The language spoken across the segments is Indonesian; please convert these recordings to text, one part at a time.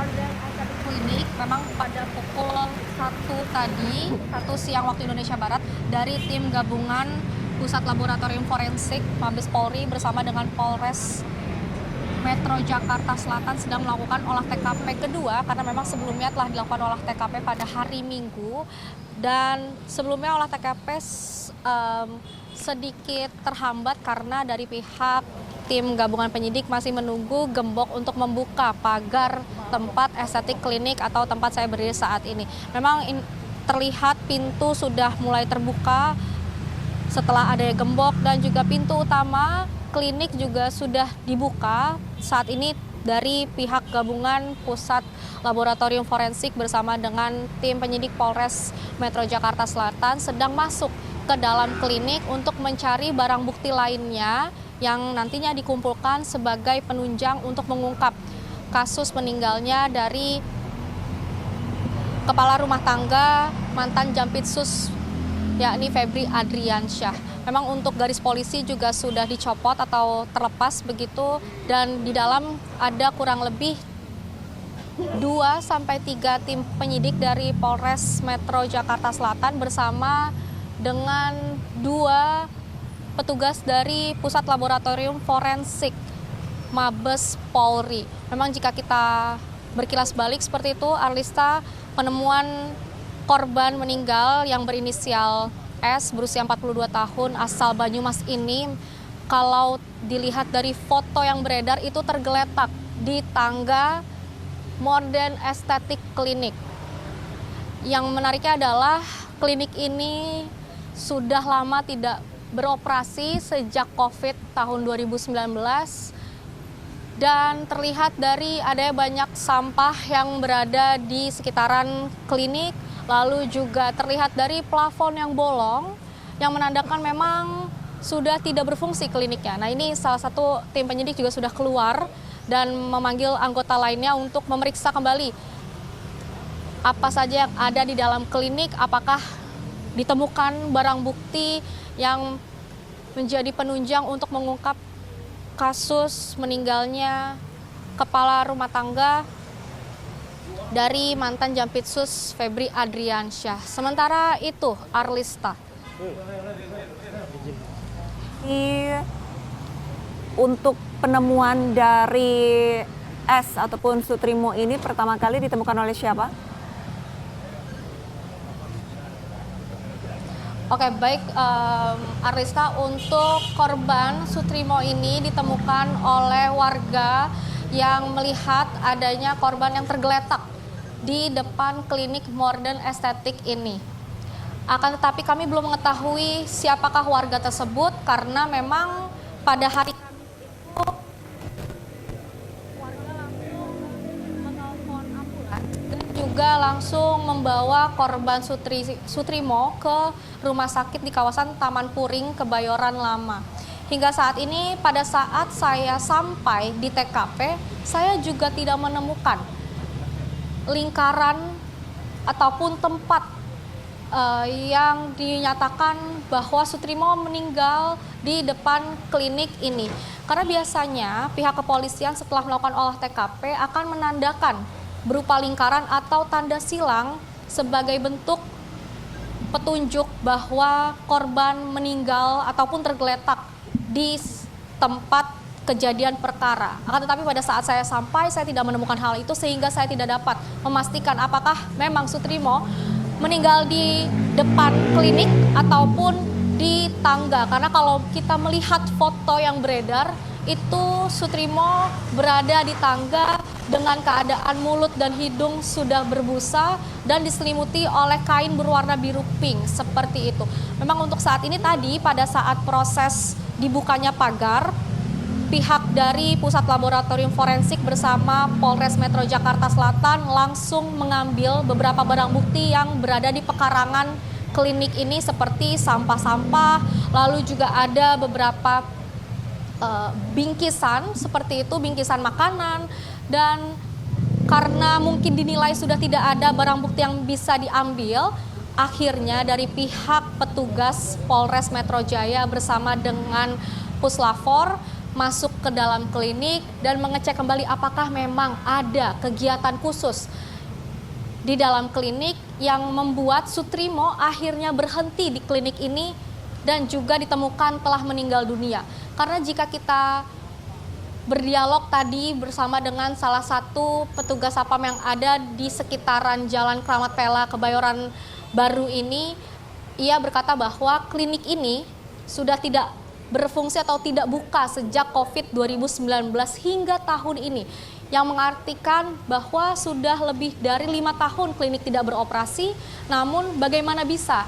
Modern Estetik Klinik memang pada pukul 1 siang waktu Indonesia Barat dari tim gabungan Pusat Laboratorium Forensik Mabes Polri bersama dengan Polres Metro Jakarta Selatan sedang melakukan olah TKP kedua karena memang sebelumnya telah dilakukan olah TKP pada hari Minggu dan sebelumnya olah TKP sedikit terhambat karena dari pihak tim gabungan penyidik masih menunggu gembok untuk membuka pagar tempat estetik klinik atau tempat saya berdiri saat ini. Memang terlihat pintu sudah mulai terbuka setelah ada gembok dan juga pintu utama klinik juga sudah dibuka saat ini dari pihak gabungan Pusat Laboratorium Forensik bersama dengan tim penyidik Polres Metro Jakarta Selatan sedang masuk ke dalam klinik untuk mencari barang bukti lainnya yang nantinya dikumpulkan sebagai penunjang untuk mengungkap kasus meninggalnya dari kepala rumah tangga mantan Jampitsus yakni Febri Adriansyah. Memang untuk garis polisi juga sudah dicopot atau terlepas begitu dan di dalam ada kurang lebih 2-3 tim penyidik dari Polres Metro Jakarta Selatan bersama dengan 2 petugas dari Pusat Laboratorium Forensik Mabes Polri. Memang jika kita berkilas balik seperti itu, Arlista, penemuan korban meninggal yang berinisial S berusia 42 tahun asal Banyumas ini kalau dilihat dari foto yang beredar itu tergeletak di tangga Modern Estetik Klinik. Yang menariknya adalah klinik ini sudah lama tidak beroperasi sejak COVID tahun 2019 dan terlihat dari adanya banyak sampah yang berada di sekitaran klinik. Lalu juga terlihat dari plafon yang bolong yang menandakan memang sudah tidak berfungsi kliniknya. Nah, ini salah satu tim penyidik juga sudah keluar dan memanggil anggota lainnya untuk memeriksa kembali apa saja yang ada di dalam klinik, apakah ditemukan barang bukti yang menjadi penunjang untuk mengungkap kasus meninggalnya kepala rumah tangga dari mantan Jampitsus Febri Adriansyah. Sementara itu, Arlista. Untuk penemuan dari S ataupun Sutrimo ini pertama kali ditemukan oleh siapa? Oke, baik Arlista, untuk korban Sutrimo ini ditemukan oleh warga yang melihat adanya korban yang tergeletak di depan klinik Modern Estetik ini. Akan tetapi kami belum mengetahui siapakah warga tersebut karena memang pada hari itu warga langsung menelpon ambulans dan juga langsung membawa korban Sutrimo ke rumah sakit di kawasan Taman Puring, Kebayoran Lama. Hingga saat ini pada saat saya sampai di TKP, saya juga tidak menemukan lingkaran ataupun tempat yang dinyatakan bahwa Sutrimo meninggal di depan klinik ini. Karena biasanya pihak kepolisian setelah melakukan olah TKP akan menandakan berupa lingkaran atau tanda silang sebagai bentuk petunjuk bahwa korban meninggal ataupun tergeletak di tempat kejadian perkara. Akan tetapi pada saat saya sampai, saya tidak menemukan hal itu sehingga saya tidak dapat memastikan apakah memang Sutrimo meninggal di depan klinik ataupun di tangga. Karena kalau kita melihat foto yang beredar, itu Sutrimo berada di tangga dengan keadaan mulut dan hidung sudah berbusa dan diselimuti oleh kain berwarna biru pink seperti itu. Memang untuk saat ini tadi pada saat proses dibukanya pagar, pihak dari Pusat Laboratorium Forensik bersama Polres Metro Jakarta Selatan langsung mengambil beberapa barang bukti yang berada di pekarangan klinik ini seperti sampah-sampah, lalu juga ada beberapa bingkisan seperti itu, bingkisan makanan, dan karena mungkin dinilai sudah tidak ada barang bukti yang bisa diambil, akhirnya dari pihak petugas Polres Metro Jaya bersama dengan Puslafor masuk ke dalam klinik dan mengecek kembali apakah memang ada kegiatan khusus di dalam klinik yang membuat Sutrimo akhirnya berhenti di klinik ini dan juga ditemukan telah meninggal dunia. Karena jika kita berdialog tadi bersama dengan salah satu petugas Sapam yang ada di sekitaran Jalan Kramat Pela, Kebayoran Baru ini, ia berkata bahwa klinik ini sudah tidak berfungsi atau tidak buka sejak COVID 2019 hingga tahun ini, yang mengartikan bahwa sudah lebih dari 5 tahun klinik tidak beroperasi. Namun bagaimana bisa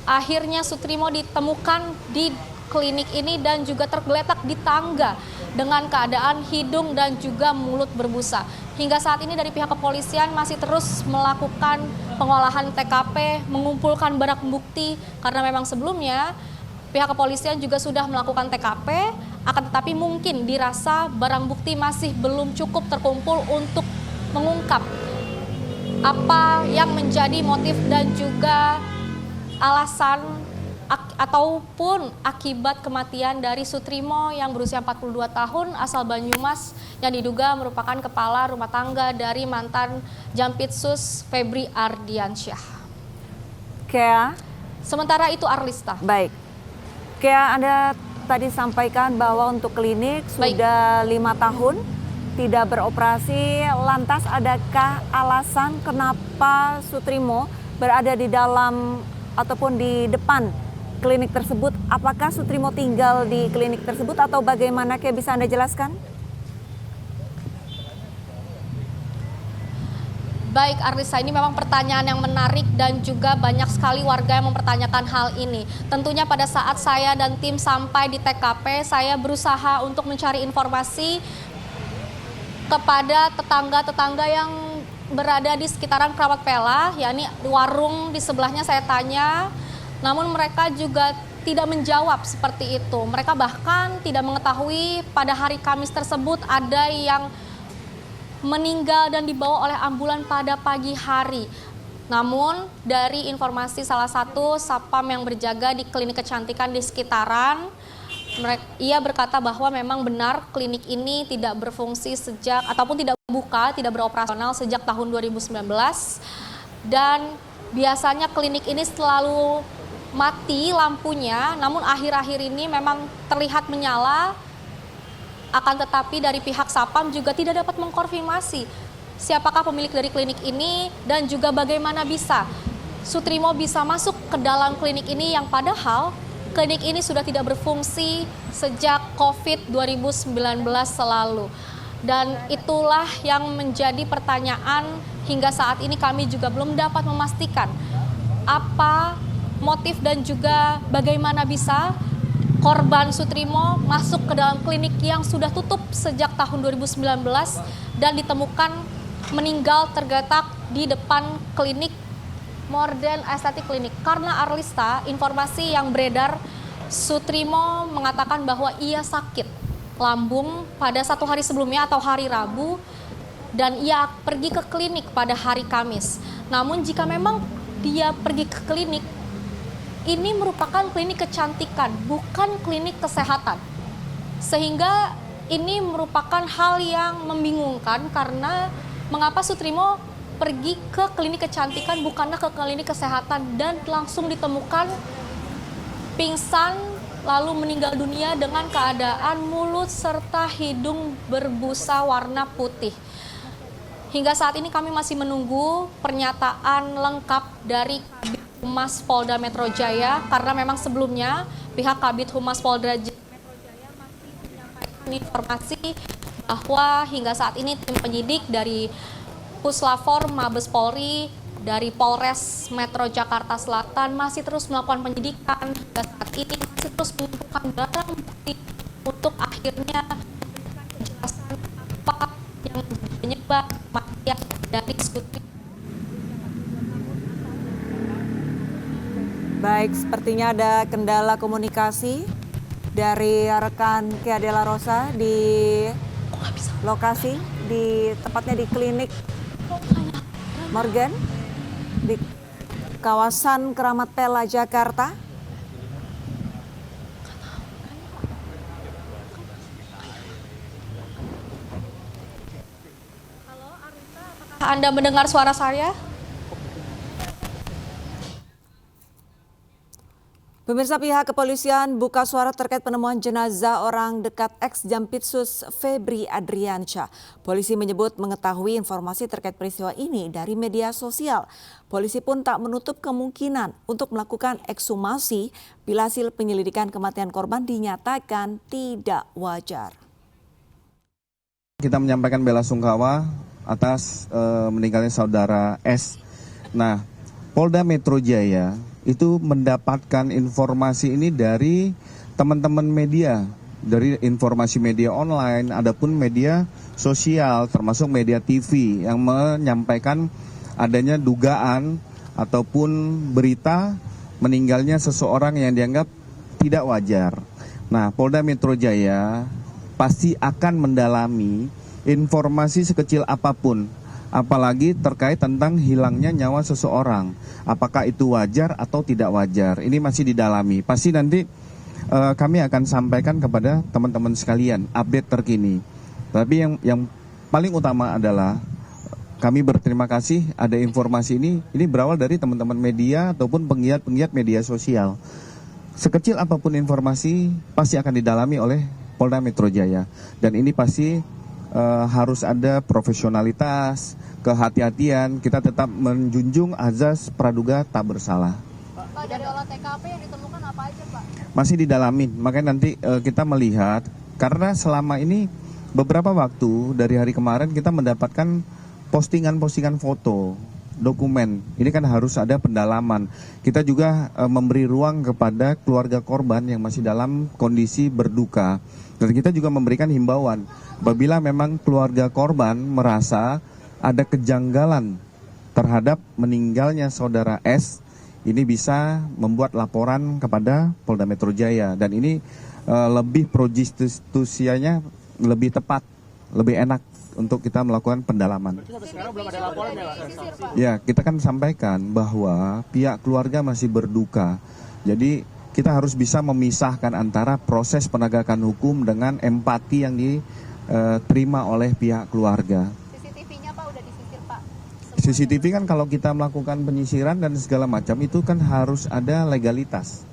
akhirnya Sutrimo ditemukan di klinik ini dan juga tergeletak di tangga dengan keadaan hidung dan juga mulut berbusa. Hingga saat ini dari pihak kepolisian masih terus melakukan pengolahan TKP, mengumpulkan barang bukti, karena memang sebelumnya pihak kepolisian juga sudah melakukan TKP, akan tetapi mungkin dirasa barang bukti masih belum cukup terkumpul untuk mengungkap apa yang menjadi motif dan juga alasan ataupun akibat kematian dari Sutrimo yang berusia 42 tahun asal Banyumas yang diduga merupakan kepala rumah tangga dari mantan Jampitsus Febri Ardiansyah. Kea, Sementara itu Arlista. baik. Kea, Anda tadi sampaikan bahwa untuk klinik sudah 5 tahun tidak beroperasi. Lantas adakah alasan kenapa Sutrimo berada di dalam ataupun di depan klinik tersebut? Apakah Sutrimo tinggal di klinik tersebut atau bagaimana? Kayak bisa Anda jelaskan? Baik Arlisa, ini memang pertanyaan yang menarik dan juga banyak sekali warga yang mempertanyakan hal ini. Tentunya pada saat saya dan tim sampai di TKP, saya berusaha untuk mencari informasi kepada tetangga-tetangga yang berada di sekitaran Kramat Pela, yakni warung di sebelahnya saya tanya, namun mereka juga tidak menjawab seperti itu. Mereka bahkan tidak mengetahui pada hari Kamis tersebut ada yang meninggal dan dibawa oleh ambulan pada pagi hari. Namun dari informasi salah satu Sapam yang berjaga di klinik kecantikan di sekitaran, ia berkata bahwa memang benar klinik ini tidak berfungsi sejak ataupun tidak buka, tidak beroperasional sejak tahun 2019, dan biasanya klinik ini selalu mati lampunya, namun akhir-akhir ini memang terlihat menyala. Akan tetapi dari pihak Sapam juga tidak dapat mengkonfirmasi siapakah pemilik dari klinik ini dan juga bagaimana bisa Sutrimo bisa masuk ke dalam klinik ini yang padahal klinik ini sudah tidak berfungsi sejak COVID 2019 lalu. Dan itulah yang menjadi pertanyaan hingga saat ini kami juga belum dapat memastikan apa motif dan juga bagaimana bisa korban Sutrimo masuk ke dalam klinik yang sudah tutup sejak tahun 2019 dan ditemukan meninggal tergeletak di depan klinik Morden Estetik Klinik. Karena Arlista, informasi yang beredar, Sutrimo mengatakan bahwa ia sakit lambung pada satu hari sebelumnya atau hari Rabu dan ia pergi ke klinik pada hari Kamis. Namun jika memang dia pergi ke klinik, ini merupakan klinik kecantikan, bukan klinik kesehatan. Sehingga ini merupakan hal yang membingungkan karena mengapa Sutrimo pergi ke klinik kecantikan bukanlah ke klinik kesehatan dan langsung ditemukan pingsan lalu meninggal dunia dengan keadaan mulut serta hidung berbusa warna putih. Hingga saat ini kami masih menunggu pernyataan lengkap dari Kabid Humas Polda Metro Jaya karena memang sebelumnya pihak Kabid Humas Polda Metro Jaya masih menyampaikan informasi bahwa hingga saat ini tim penyidik dari Puslapor Mabes Polri dari Polres Metro Jakarta Selatan masih terus melakukan penyidikan hingga saat ini masih terus mengumpulkan barang bukti untuk akhirnya memberikan kejelasan apa yang menjadi penyebab kematian dari Sutrimo. Baik, sepertinya ada kendala komunikasi dari rekan Kea Della Rosa di lokasi, di tepatnya di klinik Morgan di kawasan Kramat Pela, Jakarta. Anda mendengar suara saya? Pemirsa, pihak kepolisian buka suara terkait penemuan jenazah orang dekat ex-Jampitsus Febri Adriansyah. Polisi menyebut mengetahui informasi terkait peristiwa ini dari media sosial. Polisi pun tak menutup kemungkinan untuk melakukan ekshumasi bila hasil penyelidikan kematian korban dinyatakan tidak wajar. Kita menyampaikan bela sungkawa atas meninggalnya saudara S. Nah, Polda Metro Jaya itu mendapatkan informasi ini dari teman-teman media, dari informasi media online, adapun media sosial termasuk media TV yang menyampaikan adanya dugaan ataupun berita meninggalnya seseorang yang dianggap tidak wajar. Nah, Polda Metro Jaya pasti akan mendalami informasi sekecil apapun, apalagi terkait tentang hilangnya nyawa seseorang. Apakah itu wajar atau tidak wajar? Ini masih didalami. Pasti nanti kami akan sampaikan kepada teman-teman sekalian update terkini. Tapi yang paling utama adalah kami berterima kasih ada informasi ini berawal dari teman-teman media ataupun penggiat-penggiat media sosial. Sekecil apapun informasi pasti akan didalami oleh Polda Metro Jaya. Dan ini pasti harus ada profesionalitas, kehati-hatian, kita tetap menjunjung azas praduga tak bersalah. Pak, dari olah TKP yang ditemukan apa aja, Pak? Masih didalamin, makanya nanti kita melihat, karena selama ini beberapa waktu dari hari kemarin kita mendapatkan postingan-postingan foto, dokumen, ini kan harus ada pendalaman. Kita juga memberi ruang kepada keluarga korban yang masih dalam kondisi berduka. Dan kita juga memberikan himbauan, apabila memang keluarga korban merasa ada kejanggalan terhadap meninggalnya saudara S, ini bisa membuat laporan kepada Polda Metro Jaya. Dan ini lebih pro-justusianya lebih tepat, lebih enak untuk kita melakukan pendalaman. Sekarang belum ada laporan ya, kita kan sampaikan bahwa pihak keluarga masih berduka. Jadi kita harus bisa memisahkan antara proses penegakan hukum dengan empati yang diterima oleh pihak keluarga. CCTV-nya, Pak, udah disisir, Pak? CCTV kan kalau kita melakukan penyisiran dan segala macam itu kan harus ada legalitas.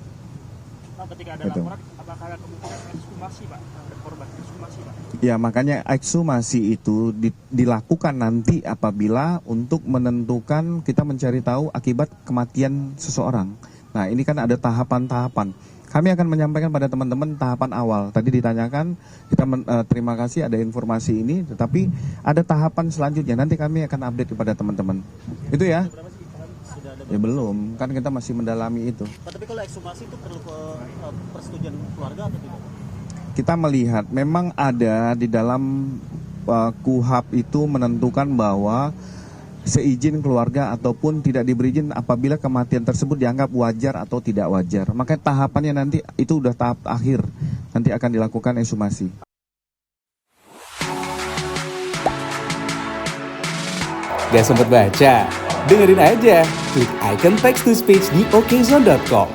Pak, ketika ada Gitu. laporan, apakah ada kemungkinan ekshumasi, Pak? Ada korban ekshumasi, Pak? Ya, makanya ekshumasi itu dilakukan nanti apabila untuk menentukan kita mencari tahu akibat kematian seseorang. Nah, ini kan ada tahapan-tahapan. Kami akan menyampaikan pada teman-teman tahapan awal. Tadi ditanyakan, kita terima kasih ada informasi ini, tetapi ada tahapan selanjutnya. Nanti kami akan update kepada teman-teman. Itu ya? Sudah ada. Ya belum, kan kita masih mendalami itu. Pak, tapi kalau ekshumasi itu perlu persetujuan keluarga atau tidak? Kita melihat memang ada di dalam KUHP itu menentukan bahwa seizin keluarga ataupun tidak diberi izin apabila kematian tersebut dianggap wajar atau tidak wajar. Maka tahapannya nanti itu udah tahap akhir, nanti akan dilakukan ekshumasi. Gak sempet baca? Dengerin aja, klik icon text to speech di okezone.com.